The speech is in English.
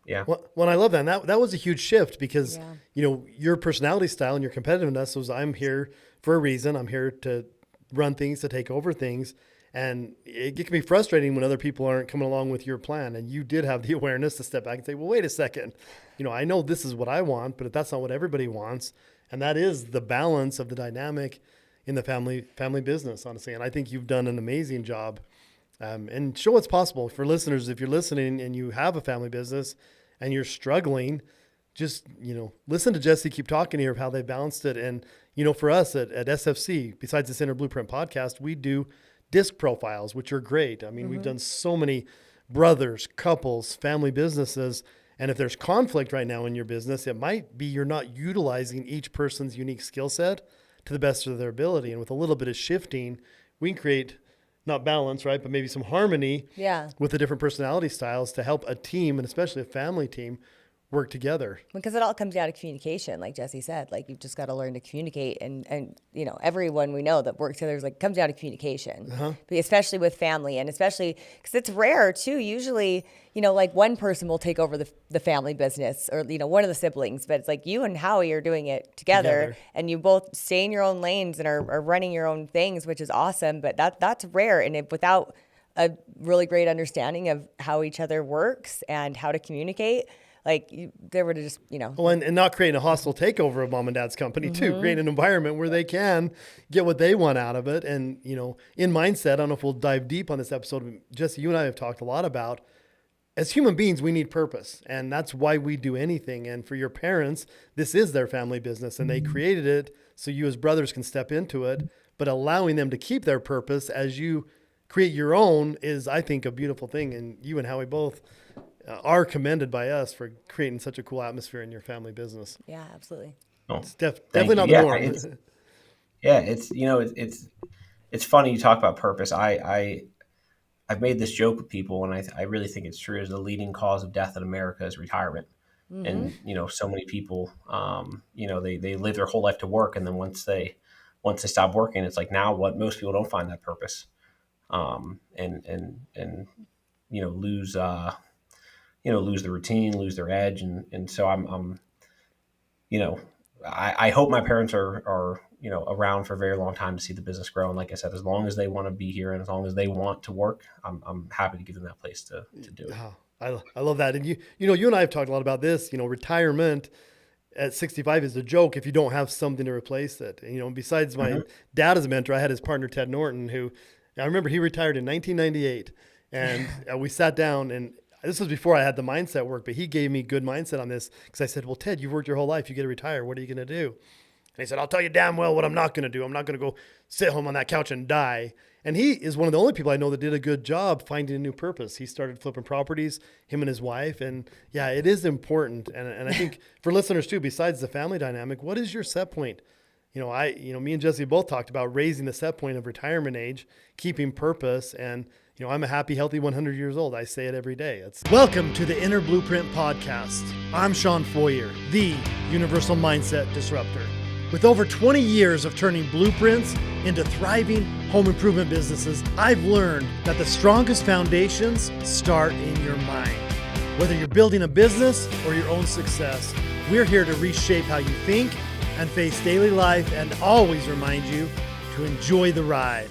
Yeah. Well, I love that. And that was a huge shift because, your personality style and your competitiveness was, I'm here for a reason. I'm here to run things, to take over things. And it can be frustrating when other people aren't coming along with your plan. And you did have the awareness to step back and say, well, wait a second. I know this is what I want, but that's not what everybody wants. And that is the balance of the dynamic in the family business, honestly. And I think you've done an amazing job. And show what's possible for listeners. If you're listening and you have a family business and you're struggling, just, listen to Jesse keep talking here of how they balanced it. And, for us at SFC, besides this Inner Blueprint podcast, we do disc profiles, which are great. I mean, we've done so many brothers, couples, family businesses. And if there's conflict right now in your business, it might be you're not utilizing each person's unique skill set to the best of their ability. And with a little bit of shifting, we can create not balance, right, but maybe some harmony with the different personality styles to help a team, and especially a family team, work together. Because it all comes down to communication, like Jesse said. Like, you've just got to learn to communicate. And everyone we know that works together is comes down to communication, but especially with family, and especially because it's rare too. Usually, one person will take over the family business, or, one of the siblings, but it's like you and Howie are doing it together. And you both stay in your own lanes and are running your own things, which is awesome. But that's rare. And without a really great understanding of how each other works and how to communicate, they were to just, Well, and not creating a hostile takeover of mom and dad's company too, create an environment where they can get what they want out of it. And, in mindset, I don't know if we'll dive deep on this episode. Jesse, you and I have talked a lot about, as human beings, we need purpose, and that's why we do anything. And for your parents, this is their family business, and they created it so you as brothers can step into it, but allowing them to keep their purpose as you create your own is, I think, a beautiful thing. And you and Howie both are commended by us for creating such a cool atmosphere in your family business. Yeah, absolutely. It's definitely not the norm. It's funny you talk about purpose. I've made this joke with people, and I really think it's true. Is the leading cause of death in America is retirement. And, so many people, they live their whole life to work. And then once they stop working, it's like, now what? Most people don't find that purpose, and lose the routine, lose their edge. And so I hope my parents are around for a very long time to see the business grow. And like I said, as long as they want to be here and as long as they want to work, I'm happy to give them that place to do it. I love that. And you and I have talked a lot about this, retirement at 65 is a joke if you don't have something to replace it. And, besides my dad as a mentor, I had his partner, Ted Norton, who I remember he retired in 1998, and we sat down, and this was before I had the mindset work, but he gave me good mindset on this because I said, well, Ted, you've worked your whole life. You get to retire. What are you going to do? And he said, I'll tell you damn well what I'm not going to do. I'm not going to go sit home on that couch and die. And he is one of the only people I know that did a good job finding a new purpose. He started flipping properties, him and his wife. And yeah, it is important. And I think for listeners too, besides the family dynamic, what is your set point? Me and Jesse both talked about raising the set point of retirement age, keeping purpose, and I'm a happy, healthy 100 years old. I say it every day. Welcome to the Inner Blueprint podcast. I'm Sean Foyer, the Universal Mindset Disruptor. With over 20 years of turning blueprints into thriving home improvement businesses, I've learned that the strongest foundations start in your mind. Whether you're building a business or your own success, we're here to reshape how you think and face daily life, and always remind you to enjoy the ride.